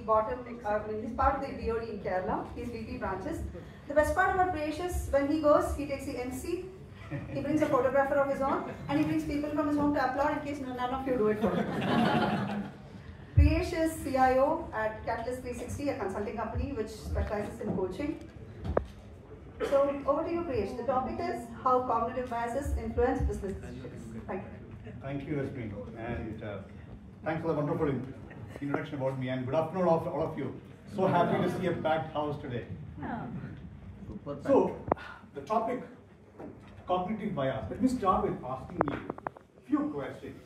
bought him, he's part of the BOD in Kerala, he's VP branches. The best part about Priyesh is when he goes, he takes the MC, he brings a photographer of his own, and he brings people from his home to applaud in case none of you do it for him. Priyesh is CIO at Catalyst 360, a consulting company which specializes in coaching. So over to you, Priyesh. The topic is how cognitive biases influence business decisions. Thank you. Thank you, Rasmi, and thanks for the wonderful introduction about me, and good afternoon all of you. So happy to see a packed house today. So, the topic, cognitive bias. Let me start with asking you a few questions.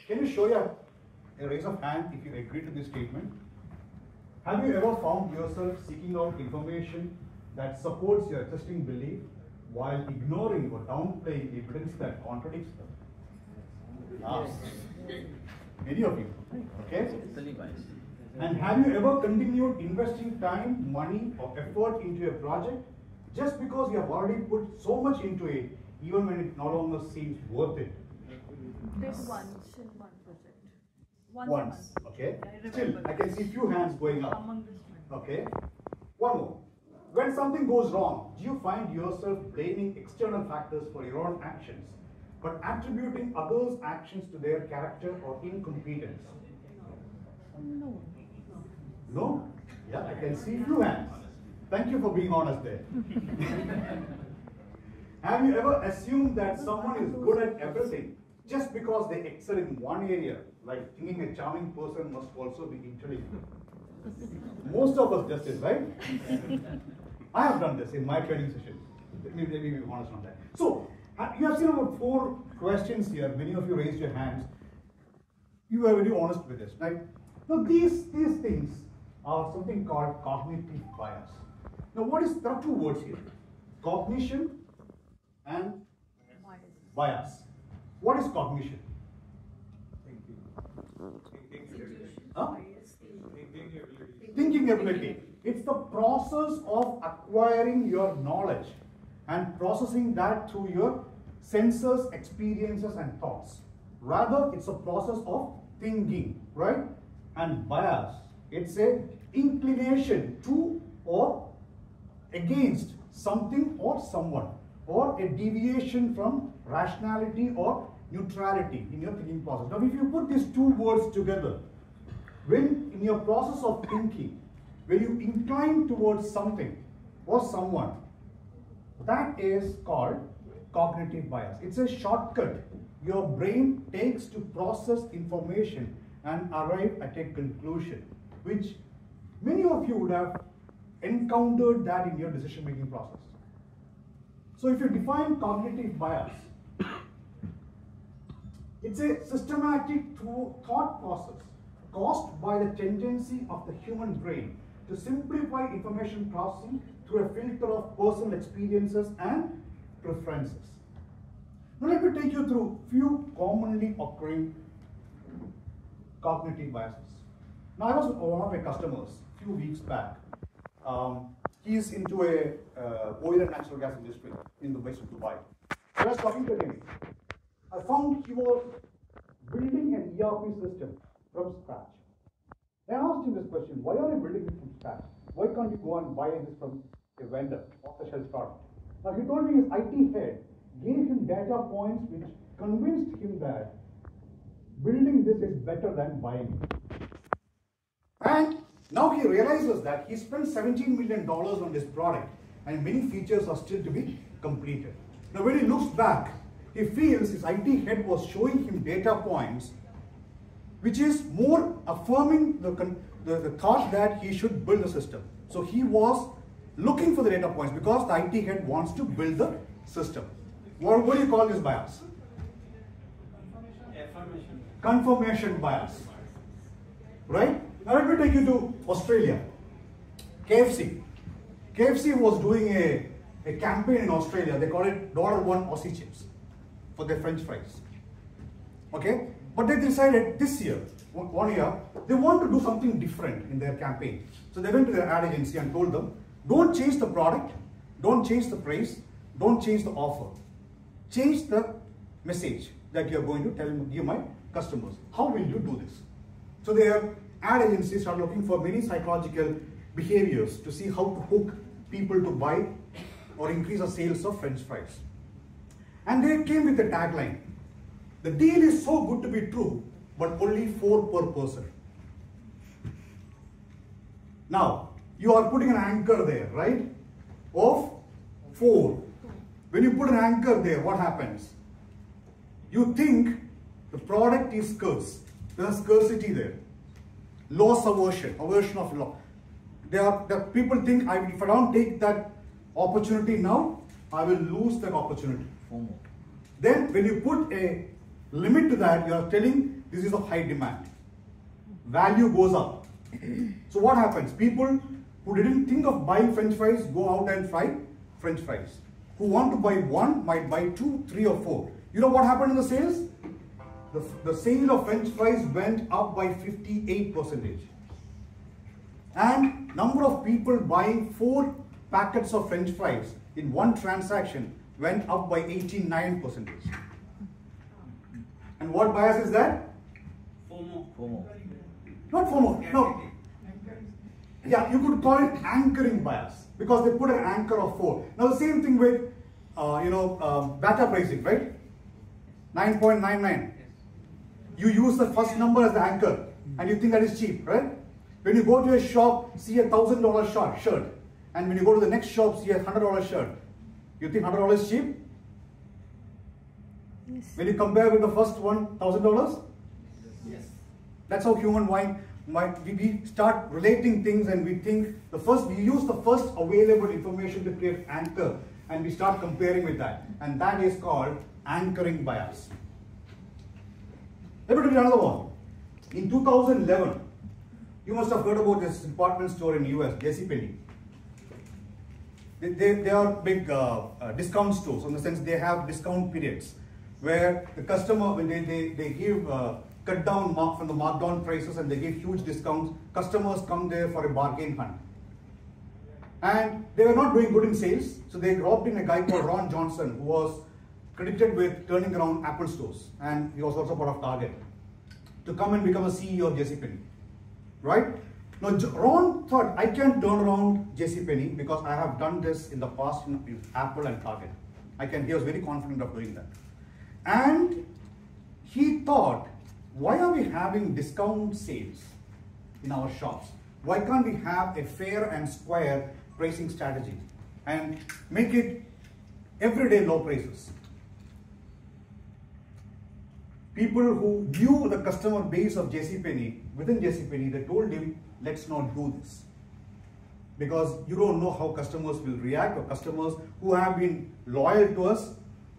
Can you show a raise of hand if you agree to this statement? Have you ever found yourself seeking out information that supports your existing belief while ignoring or downplaying evidence that contradicts them? Many of you, okay? And have you ever continued investing time, money, or effort into a project just because you have already put so much into it, even when it no longer seems worth it? This one project. Once, okay? Still, I can see few hands going up. Okay? One more. When something goes wrong, do you find yourself blaming external factors for your own actions, but attributing others' actions to their character or incompetence? No. No? Yeah, I can see few hands. Thank you for being honest there. Have you ever assumed that someone is good at everything just because they excel in one area, like thinking a charming person must also be intelligent? Most of us just did, right? I have done this in my training session. Let me be honest on that. So, you have seen about 4 questions here. Many of you raised your hands. You were very honest with this, right? Now, these things are something called cognitive bias. Now, there are 2 words here: cognition and bias. What is cognition? Huh? Thinking ability. It's the process of acquiring your knowledge and processing that through your senses, experiences, and thoughts. Rather, it's a process of thinking, right? And bias, it's a inclination to or against something or someone, or a deviation from rationality or neutrality in your thinking process. Now, if you put these 2 words together, when in your process of thinking, when you incline towards something or someone, that is called cognitive bias. It's a shortcut your brain takes to process information and arrive at a conclusion, which many of you would have encountered that in your decision-making process. So if you define cognitive bias, it's a systematic thought process caused by the tendency of the human brain to simplify information processing through a filter of personal experiences and preferences. Now let me take you through few commonly occurring cognitive biases. Now I was with one of my customers a few weeks back. He is into a oil and natural gas industry in the west of Dubai. I was talking to him. I found he was building an ERP system from scratch. I asked him this question: why are you building it from scratch? Why can't you go and buy this from a vendor, off-the-shelf product? Now he told me his IT head gave him data points which convinced him that building this is better than buying it. And now he realizes that he spent $17 million on this product and many features are still to be completed. Now when he looks back, he feels his IT head was showing him data points which is more affirming the thought that he should build the system. So he was looking for the data points because the IT head wants to build the system. What do you call this bias? Confirmation bias. Right? Now let me take you to Australia. KFC. KFC was doing a campaign in Australia. They call it $1 Aussie chips for their French fries. Okay? But they decided this year, one year, they want to do something different in their campaign. So they went to their ad agency and told them, don't change the product, don't change the price, don't change the offer. Change the message that you're going to give my customers. How will you do this? So their ad agencies started looking for many psychological behaviors to see how to hook people to buy or increase the sales of French fries. And they came with a tagline: the deal is so good to be true, but only 4 per person. Now, you are putting an anchor there, right? Of 4. When you put an anchor there, what happens? You think the product is scarce. There is scarcity there. Loss aversion of loss. The people think, if I don't take that opportunity now, I will lose that opportunity. Then when you put a limit to that, you are telling this is of high demand. Value goes up. So what happens? People who didn't think of buying French fries go out and fry French fries. Who want to buy 1 might buy 2, 3 or 4. You know what happened in the sales? The sale of French fries went up by 58%. And number of people buying 4 packets of French fries in one transaction went up by 89%. And what bias is that? FOMO. Not FOMO, no. Yeah, you could call it anchoring bias because they put an anchor of 4. Now the same thing with, beta pricing, right? 9.99. You use the first number as the anchor and you think that is cheap, right? When you go to a shop, see a $1,000 shirt, and when you go to the next shop, see a $100 shirt, you think $100 is cheap? Yes. When you compare with the first one, $1,000? Yes. That's how human mind, we start relating things and we think we use the first available information to create anchor and we start comparing with that. And that is called anchoring bias. Let me tell you another one. In 2011, you must have heard about this department store in US, JCPenney. They are big discount stores, in the sense they have discount periods where the customer, when they give cut down from the marked down prices and they give huge discounts, customers come there for a bargain hunt. And they were not doing good in sales, so they dropped in a guy called Ron Johnson, who was credited with turning around Apple stores, and he was also part of Target, to come and become a CEO of JCPenney. Right? Now, Ron thought, I can turn around JCPenney because I have done this in the past with Apple and Target. He was very confident of doing that. And he thought, why are we having discount sales in our shops? Why can't we have a fair and square pricing strategy and make it everyday low prices? People who knew the customer base of JCPenney, within JCPenney, they told him, let's not do this. Because you don't know how customers will react, or customers who have been loyal to us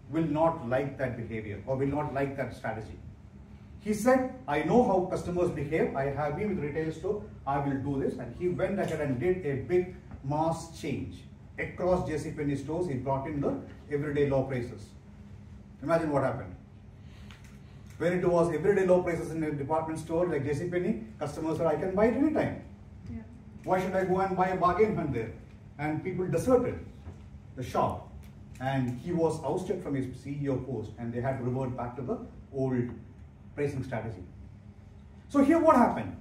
will not like that behavior or will not like that strategy. He said, I know how customers behave. I have been with retail store. I will do this. And he went ahead and did a big mass change. Across JCPenney stores, he brought in the everyday low prices. Imagine what happened. When it was everyday low prices in a department store like JCPenney, customers said, I can buy it anytime. Yeah. Why should I go and buy a bargain hunt there? And people deserted the shop. And he was ousted from his CEO post, and they had to revert back to the old pricing strategy. So here what happened?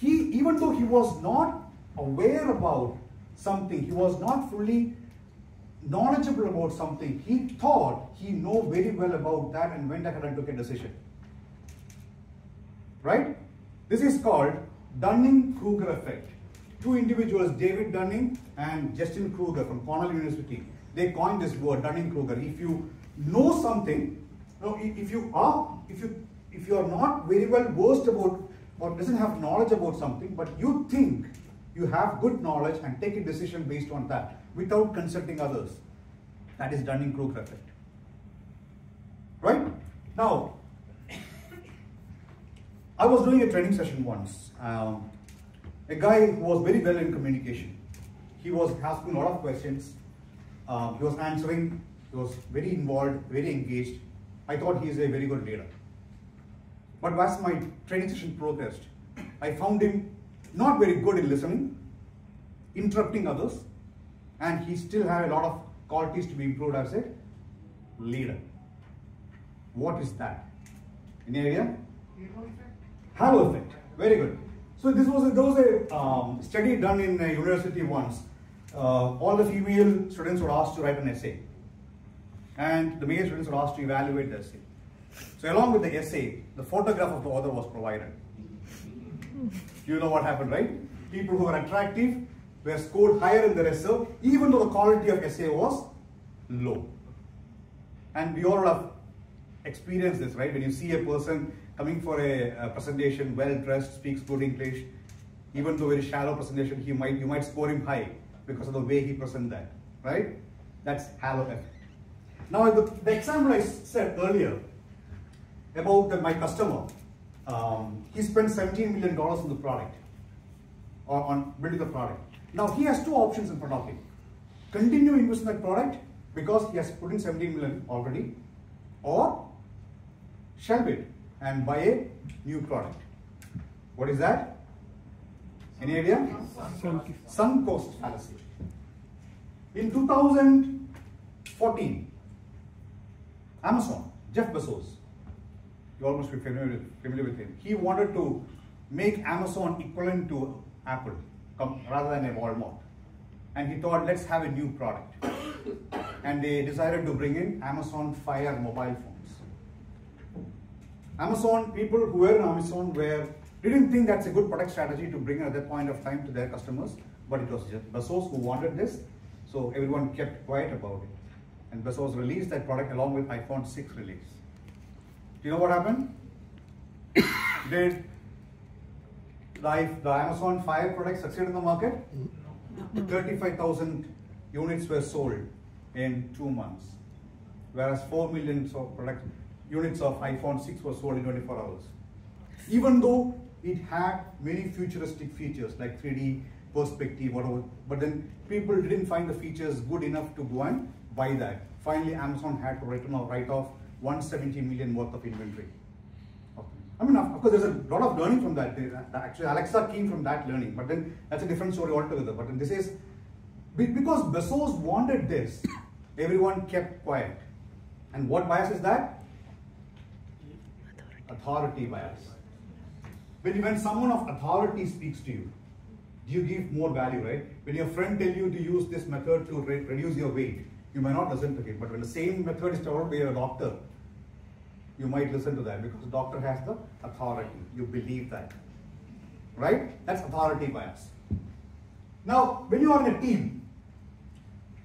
Even though he was not aware about something, he was not fully knowledgeable about something, he thought he knew very well about that and went ahead and took a decision. Right? This is called Dunning-Kruger effect. Two individuals, David Dunning and Justin Kruger from Cornell University, they coined this word, Dunning-Kruger. If you know something, if you are not very well versed about or doesn't have knowledge about something, but you think you have good knowledge and take a decision based on that without consulting others, that is Dunning-Kruger effect. Right? Now, I was doing a training session once. A guy who was very well in communication. He was asking a lot of questions. He was answering. He was very involved, very engaged. I thought he is a very good leader. But as my training session progressed, I found him not very good in listening, interrupting others, and he still had a lot of qualities to be improved as a leader. What is that? Any idea? Halo effect. Very good. So there was a study done in a university once. All the female students were asked to write an essay, and the male students were asked to evaluate the essay. So along with the essay, the photograph of the author was provided. You know what happened, right? People who were attractive were scored higher in the essay, even though the quality of essay was low. And we all have experienced this, right? When you see a person coming for a presentation, well dressed, speaks good English, even though very shallow presentation, you might score him high because of the way he presents that, right? That's halo effect. Now the example I said earlier about my customer, he spent $17 million on the product, or on building the product. Now he has two options in front of him: continue investing in that product because he has put in 17 million already, or shelve it and buy a new product. What is that? Any idea? Sunk cost fallacy. In 2014, Amazon, Jeff Bezos, you all must be familiar with him. He wanted to make Amazon equivalent to Apple rather than a Walmart. And he thought, let's have a new product. And they decided to bring in Amazon Fire mobile phones. Amazon, people who were in Amazon didn't think that's a good product strategy to bring at that point of time to their customers, but it was Jeff Bezos who wanted this, so everyone kept quiet about it. And Bezos released that product along with iPhone 6 release. Do you know what happened? Did the Amazon Fire product succeed in the market? 35,000 units were sold in 2 months, whereas 4 million units of iPhone 6 were sold in 24 hours. Even though it had many futuristic features like 3D perspective, whatever, but then people didn't find the features good enough to go and buy that. Finally, Amazon had to write off 170 million worth of inventory. I mean, of course, there's a lot of learning from that. Actually, Alexa came from that learning, but then that's a different story altogether. But then this is, because Bezos wanted this, everyone kept quiet. And what bias is that? Authority bias. When someone of authority speaks to you, you give more value, right? When your friend tells you to use this method to reduce your weight, you may not listen to him. But when the same method is told by a doctor, you might listen to that because the doctor has the authority. You believe that, right? That's authority bias. Now, when you are in a team,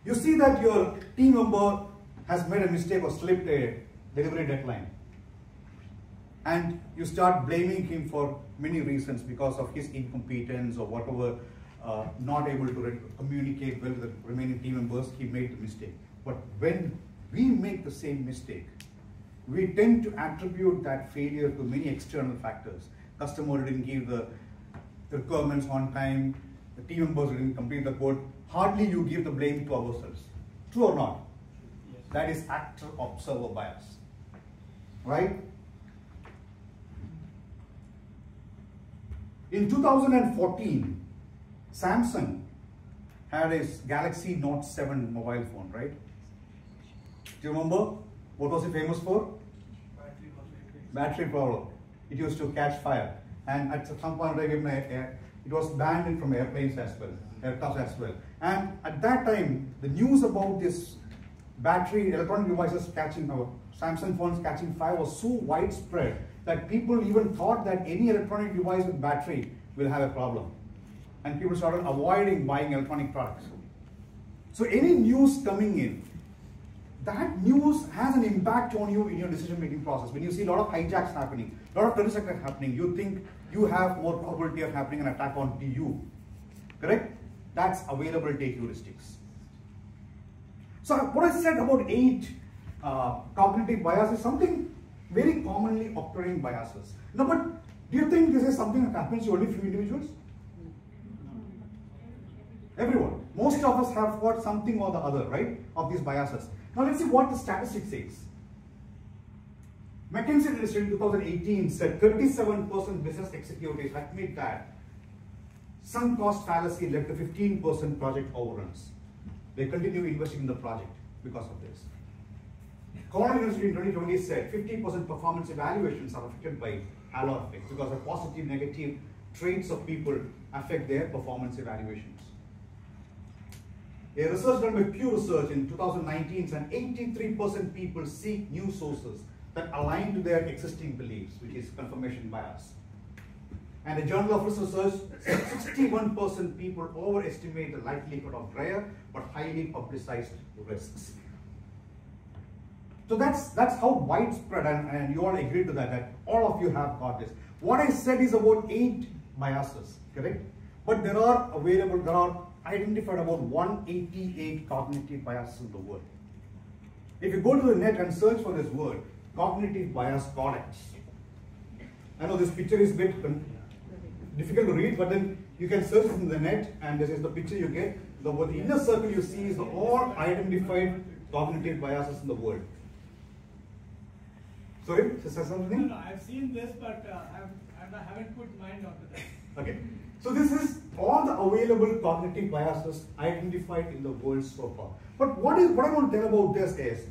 you see that your team member has made a mistake or slipped a delivery deadline. And you start blaming him for many reasons because of his incompetence or whatever, not able to communicate well with the remaining team members, he made the mistake. But when we make the same mistake, we tend to attribute that failure to many external factors. Customer didn't give the requirements on time, the team members didn't complete the code. Hardly you give the blame to ourselves. True or not? Yes. That is actor-observer bias, right? In 2014, Samsung had a Galaxy Note 7 mobile phone, right? Do you remember? What was it famous for? Battery problem. It used to catch fire. And at some point, it was banned from airplanes as well, aircraft as well. And at that time, the news about this electronic devices catching fire, Samsung phones catching fire was so widespread that people even thought that any electronic device with battery will have a problem. And people started avoiding buying electronic products. So any news coming in, that news has an impact on you in your decision-making process. When you see a lot of hijacks happening, a lot of terrorist attacks happening, you think you have more probability of happening an attack on you. Correct? That's availability heuristics. So what I said about 8 cognitive biases is something very commonly occurring biases. No, but do you think this is something that happens to only few individuals? Everyone. Most of us have got something or the other, right, of these biases. Now let's see what the statistics says. McKinsey did a study in 2018 said 37% business executives admit that sunk cost fallacy led to 15% project overruns. They continue investing in the project because of this. Cornell University in 2020 said 50% performance evaluations are affected by halo effect because of positive, negative traits of people affect their performance evaluations. A research done by Pew Research in 2019 said 83% people seek new sources that align to their existing beliefs, which is confirmation bias. And the Journal of Research said 61% people overestimate the likelihood of rare but highly publicized risks. So that's how widespread, and you all agree to that all of you have got this. What I said is about 8 biases, correct? But there are identified about 188 cognitive biases in the world. If you go to the net and search for this word, cognitive bias codex. I know this picture is a bit difficult to read, but then you can search in the net and this is the picture you get. The inner circle you see is all identified cognitive biases in the world. Sorry, to say something? No, I've seen this, but I haven't put mind onto that. Okay. So this is all the available cognitive biases identified in the world so far. But what I want to tell about this is,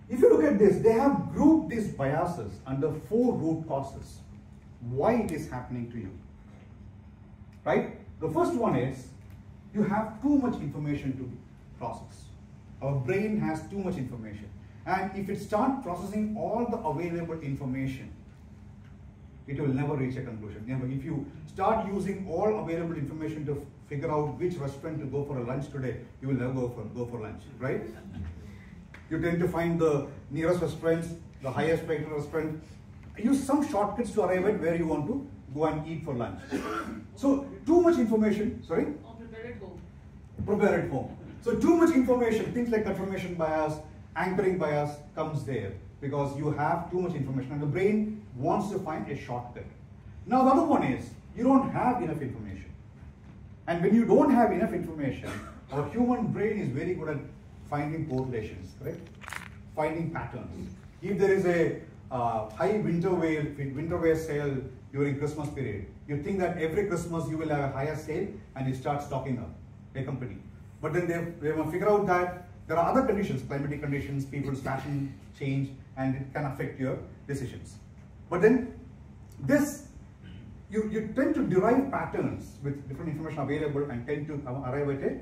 if you look at this, they have grouped these biases under 4 root causes. Why it is happening to you. Right? The first one is, you have too much information to process. Our brain has too much information. And if it starts processing all the available information, it will never reach a conclusion. If you start using all available information to figure out which restaurant to go for a lunch today, you will never go for lunch, right? You tend to find the nearest restaurants, the highest rated restaurant. Use some shortcuts to arrive at where you want to go and eat for lunch. So too much information, sorry? Or prepare at home. Prepare at home. So too much information, things like confirmation bias, anchoring bias comes there because you have too much information and the brain wants to find a shortcut. Now the other one is, you don't have enough information. And when you don't have enough information, our human brain is very good at finding correlations, correct? Finding patterns. If there is a high winter wear sale during Christmas period, you think that every Christmas you will have a higher sale and you start stocking up a company. But then they will figure out that there are other conditions, climatic conditions, people's fashion change, and it can affect your decisions. But then this, you tend to derive patterns with different information available and tend to arrive at a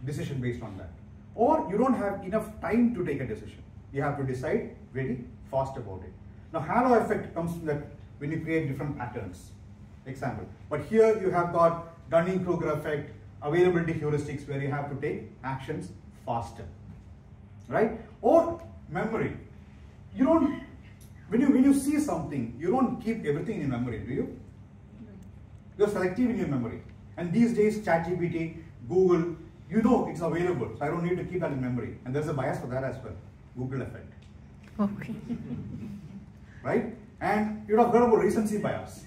decision based on that. Or you don't have enough time to take a decision. You have to decide very fast about it. Now halo effect comes from that when you create different patterns. Example. But here you have got Dunning-Kruger effect, availability heuristics where you have to take actions faster, right? Or memory. You don't, when you see something, you don't keep everything in memory, do you? You're selective in your memory. And these days, ChatGPT, Google, you know it's available, so I don't need to keep that in memory. And there's a bias for that as well, Google effect. Okay. Right? And you have heard about recency bias.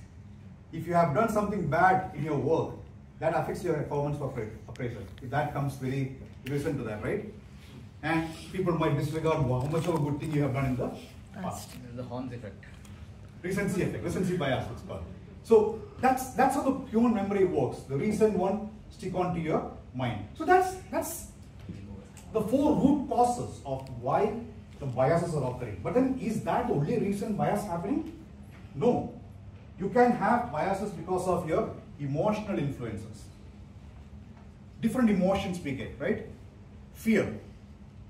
If you have done something bad in your work, that affects your performance appraisal. If that comes very recent to that, right? And people might disregard how much of a good thing you have done in the past. The Horn's effect. Recency effect, recency bias it's called. So that's how the human memory works. The recent one stick onto your mind. So that's the 4 root causes of why the biases are occurring. But then is that the only reason bias happening? No. You can have biases because of your emotional influences. Different emotions we get, right? Fear,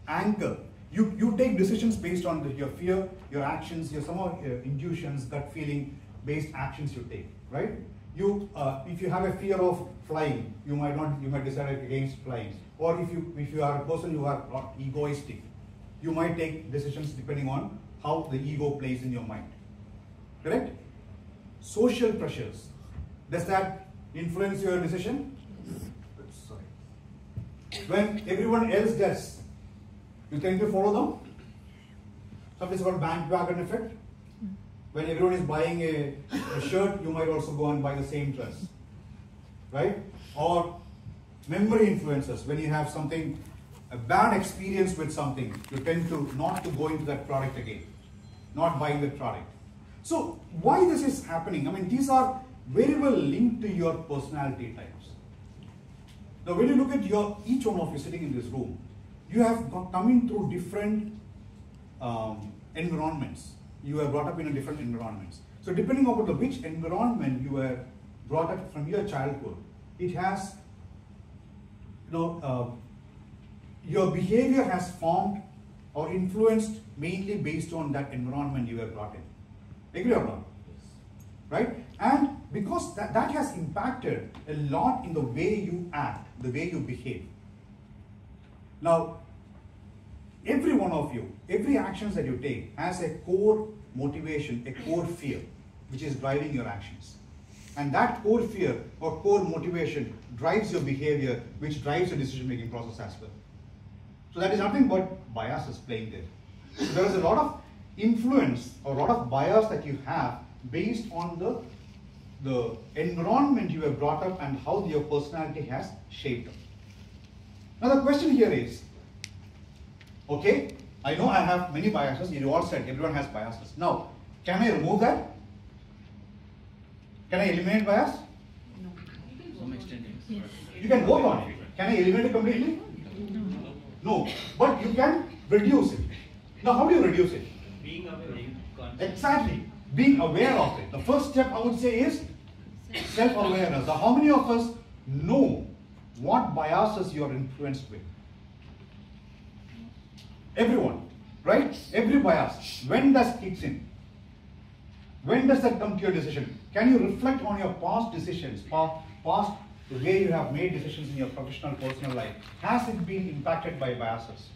anger. You take decisions based on your fear, your actions, your intuitions, gut feeling based actions you take, right? If you have a fear of flying, you might decide against flying. Or if you are a person who are not egoistic, you might take decisions depending on how the ego plays in your mind. Correct? Social pressures. Does that influence your decision? Sorry. When everyone else does, you tend to follow them. Something called bandwagon effect. When everyone is buying a shirt, you might also go and buy the same dress. Right? Or memory influences. When you have a bad experience with something, you tend to not to go into that product again. Not buying that product. So why this is happening? I mean, these are very well linked to your personality types. Now when you look at each one of you sitting in this room, you have coming through different environments. You were brought up in a different environments. So depending upon which environment you were brought up from your childhood, it has, your behavior has formed or influenced mainly based on that environment you were brought in. Agree or not? Right? And because that has impacted a lot in the way you act, the way you behave. Now, every one of you, every actions that you take has a core motivation, a core fear, which is driving your actions. And that core fear or core motivation drives your behavior, which drives your decision-making process as well. So that is nothing but biases playing there. So there is a lot of influence or a lot of bias that you have based on the environment you were brought up and how your personality has shaped up. Now the question here is, okay, I know I have many biases. You all said everyone has biases. Now, can I remove that? Can I eliminate bias? To some extent, yes. You can work on it. Can I eliminate it completely? No. But you can reduce it. Now, how do you reduce it? Being aware, Exactly. Being aware of it. The first step I would say is self-awareness. Now, how many of us know what biases you are influenced with? Everyone, right? Every bias. When does it kicks in? When does that come to your decision? Can you reflect on your past decisions, past the way you have made decisions in your professional, personal life? Has it been impacted by biases?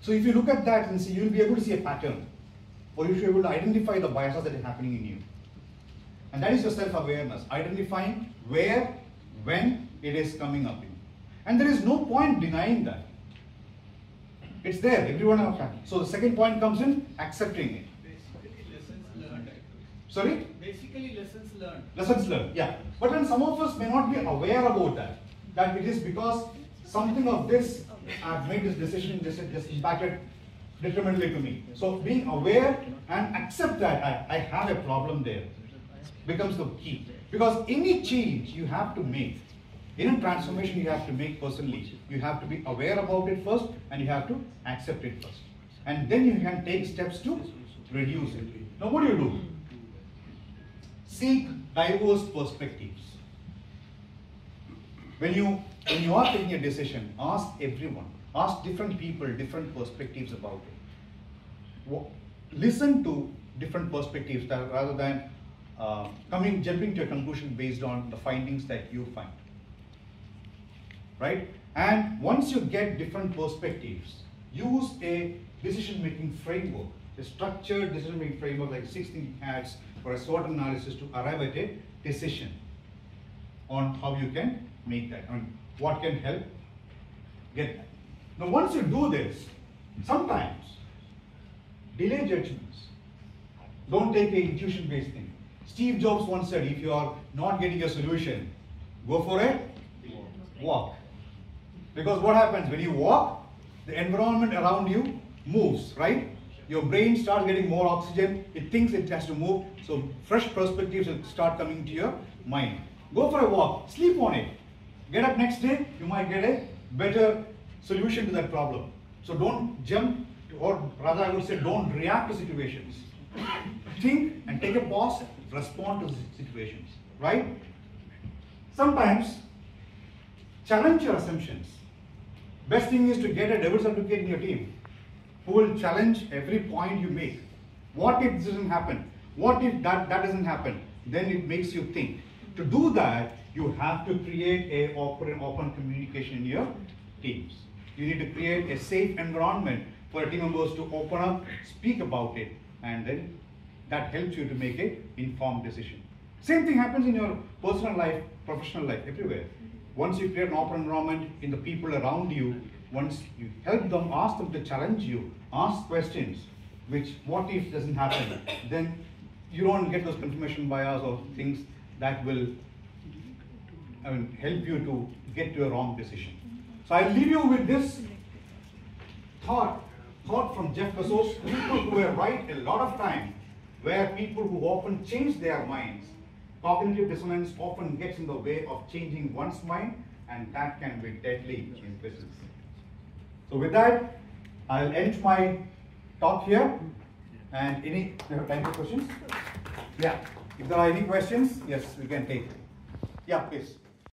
So if you look at that and see, you'll be able to see a pattern, or you'll be able to identify the biases that are happening in you. And that is your self-awareness, identifying where, when it is coming up in. And there is no point denying that. It's there, everyone has that. So the second point comes in, accepting it. Basically lessons learned. Sorry? Basically lessons learned. Lessons learned, yeah. But then some of us may not be aware about that. That it is because something of this, I've made this decision, this just impacted detrimentally to me. So being aware and accept that I have a problem there becomes the key. Because any change you have to make, any transformation you have to make personally, you have to be aware about it first and you have to accept it first. And then you can take steps to reduce it. Now what do? Seek diverse perspectives. When you are taking a decision, ask everyone, ask different people, different perspectives about it. Listen to different perspectives rather than jumping to a conclusion based on the findings that you find. Right? And once you get different perspectives, use a decision-making framework, a structured decision-making framework like 6 thinking hats or a SWOT analysis to arrive at a decision on how you can make that, and what can help get that. Now once you do this, sometimes delay judgments. Don't take an intuition-based thing. Steve Jobs once said, if you are not getting a solution, go for a walk. Because what happens when you walk, the environment around you moves, right? Your brain starts getting more oxygen, it thinks it has to move, so fresh perspectives will start coming to your mind. Go for a walk, sleep on it. Get up next day, you might get a better solution to that problem. So don't jump, or rather I would say don't react to situations. Think and take a pause, respond to the situations, right? Sometimes challenge your assumptions. Best thing is to get a devil's advocate in your team who will challenge every point you make. What if this doesn't happen? What if that doesn't happen? Then it makes you think. To do that, you have to create an open communication in your teams. You need to create a safe environment for team members to open up, speak about it, and then that helps you to make an informed decision. Same thing happens in your personal life, professional life, everywhere. Once you create an open environment in the people around you, once you help them, ask them to challenge you, ask questions, which what if doesn't happen, then you don't get those confirmation bias or things that will help you to get to a wrong decision. So I'll leave you with this thought from Jeff Bezos. People who were right a lot of time were people who often change their minds. Cognitive dissonance often gets in the way of changing one's mind, and that can be deadly in business. So with that, I'll end my talk here. And you have time for questions? Yeah. If there are any questions, yes, we can take. Yeah, please.